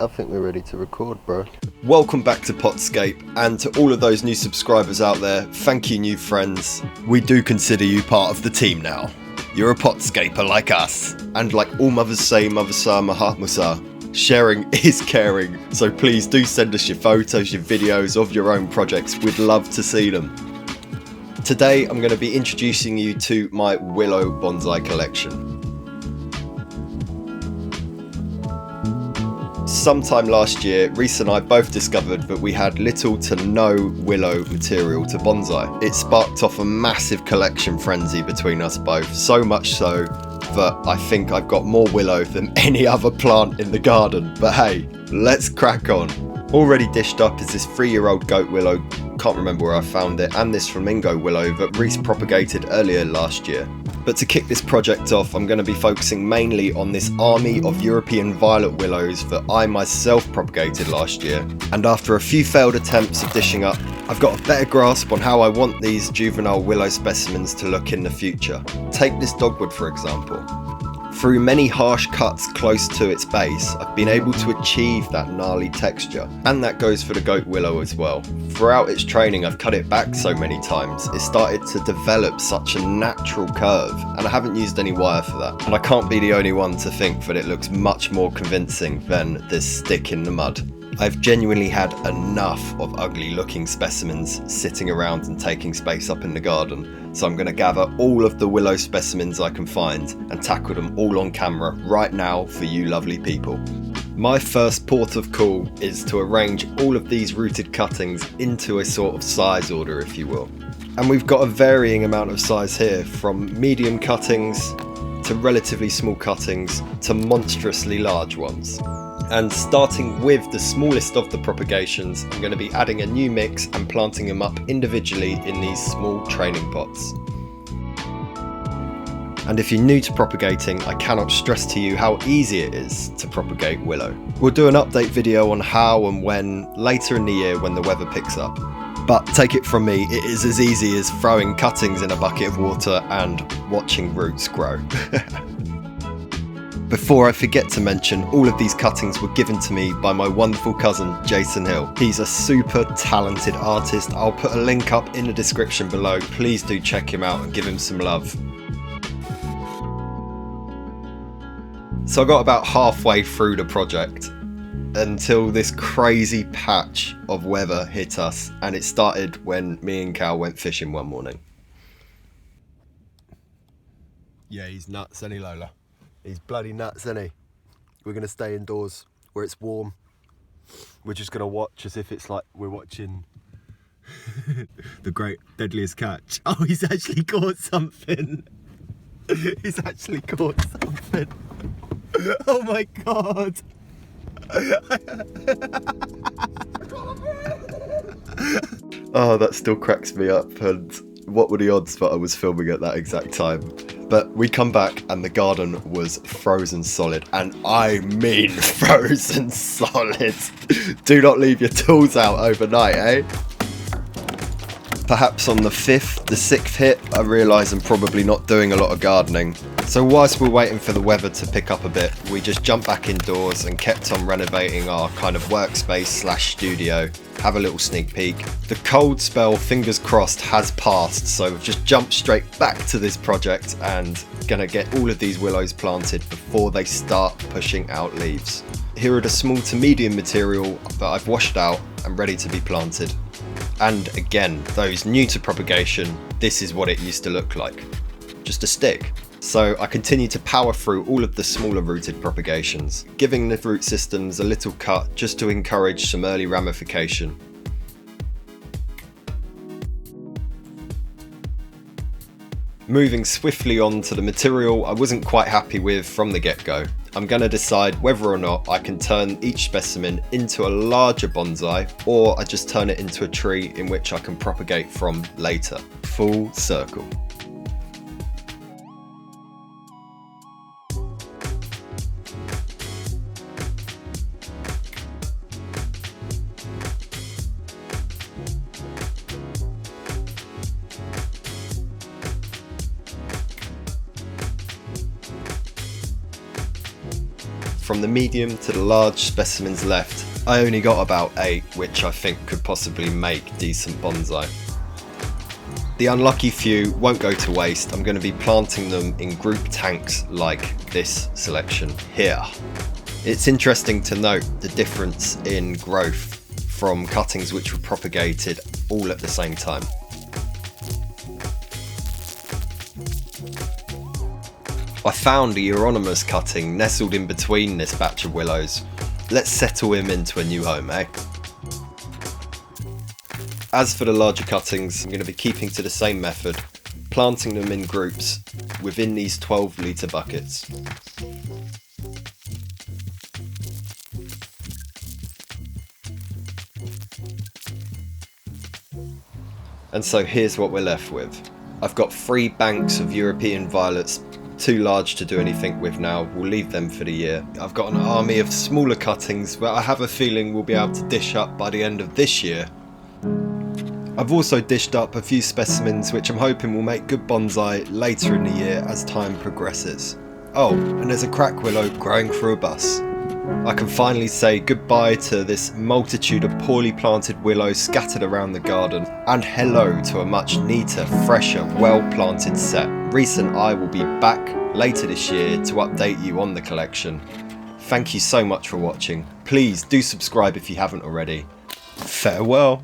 I think we're ready to record, bro. Welcome back to POTSCAPE, and to all of those new subscribers out there, thank you, new friends. We do consider you part of the team now. You're a POTSCAPer like us, and like all mothers say, Mavasa Mahatmusa, sharing is caring, so please do send us your photos, your videos of your own projects. We'd love to see them. Today I'm going to be introducing you to my Willow bonsai collection. Sometime last year, Reese and I both discovered that we had little to no willow material to bonsai. It sparked off a massive collection frenzy between us both, so much so that I think I've got more willow than any other plant in the garden. But hey, let's crack on. Already dished up is this 3-year-old goat willow, can't remember where I found it, and this flamingo willow that Reese propagated earlier last year. But to kick this project off, I'm going to be focusing mainly on this army of European violet willows that I myself propagated last year. And after a few failed attempts of dishing up, I've got a better grasp on how I want these juvenile willow specimens to look in the future. Take this dogwood for example. Through many harsh cuts close to its base, I've been able to achieve that gnarly texture, and that goes for the goat willow as well. Throughout its training, I've cut it back so many times, it started to develop such a natural curve, and I haven't used any wire for that. And I can't be the only one to think that it looks much more convincing than this stick in the mud. I've genuinely had enough of ugly looking specimens sitting around and taking space up in the garden, so I'm going to gather all of the willow specimens I can find and tackle them all on camera right now for you lovely people. My first port of call is to arrange all of these rooted cuttings into a sort of size order, if you will. And we've got a varying amount of size here, from medium cuttings to relatively small cuttings to monstrously large ones. And starting with the smallest of the propagations, I'm going to be adding a new mix and planting them up individually in these small training pots. And if you're new to propagating, I cannot stress to you how easy it is to propagate willow. We'll do an update video on how and when later in the year when the weather picks up. But take it from me, it is as easy as throwing cuttings in a bucket of water and watching roots grow. Before I forget to mention, all of these cuttings were given to me by my wonderful cousin, Jason Hill. He's a super talented artist. I'll put a link up in the description below. Please do check him out and give him some love. So I got about halfway through the project until this crazy patch of weather hit us, and it started when me and Cal went fishing one morning. Yeah, he's nuts, isn't he, Lola? He's bloody nuts, isn't he? We're going to stay indoors where it's warm. We're just going to watch as if it's like we're watching the great deadliest catch. Oh, he's actually caught something. He's actually caught something. Oh my God. Oh, that still cracks me up. And what were the odds that I was filming at that exact time? But we come back and the garden was frozen solid, and I mean frozen solid. Do not leave your tools out overnight, eh? Perhaps on the 6th hit, I realise I'm probably not doing a lot of gardening. So whilst we're waiting for the weather to pick up a bit, we just jumped back indoors and kept on renovating our kind of workspace / studio. Have a little sneak peek. The cold spell, fingers crossed, has passed, so we've just jumped straight back to this project and gonna get all of these willows planted before they start pushing out leaves. Here are the small to medium material that I've washed out and ready to be planted. And again, those new to propagation, this is what it used to look like. Just a stick. So I continue to power through all of the smaller rooted propagations, giving the root systems a little cut just to encourage some early ramification. Moving swiftly on to the material I wasn't quite happy with from the get-go. I'm going to decide whether or not I can turn each specimen into a larger bonsai, or I just turn it into a tree in which I can propagate from later. Full circle. from the medium to the large specimens left, I only got about 8, which I think could possibly make decent bonsai. The unlucky few won't go to waste. I'm going to be planting them in group tanks like this selection here. It's interesting to note the difference in growth from cuttings which were propagated all at the same time. I found a Euronymous cutting nestled in between this batch of willows. Let's settle him into a new home, eh? As for the larger cuttings, I'm going to be keeping to the same method, planting them in groups within these 12-litre buckets. And so here's what we're left with. I've got 3 banks of European violets, too large to do anything with now, we'll leave them for the year. I've got an army of smaller cuttings that I have a feeling we'll be able to dish up by the end of this year. I've also dished up a few specimens which I'm hoping will make good bonsai later in the year as time progresses. Oh, and there's a crack willow growing through a bus. I can finally say goodbye to this multitude of poorly planted willows scattered around the garden, and hello to a much neater, fresher, well-planted set. Reese and I will be back later this year to update you on the collection. Thank you so much for watching. Please do subscribe if you haven't already. Farewell.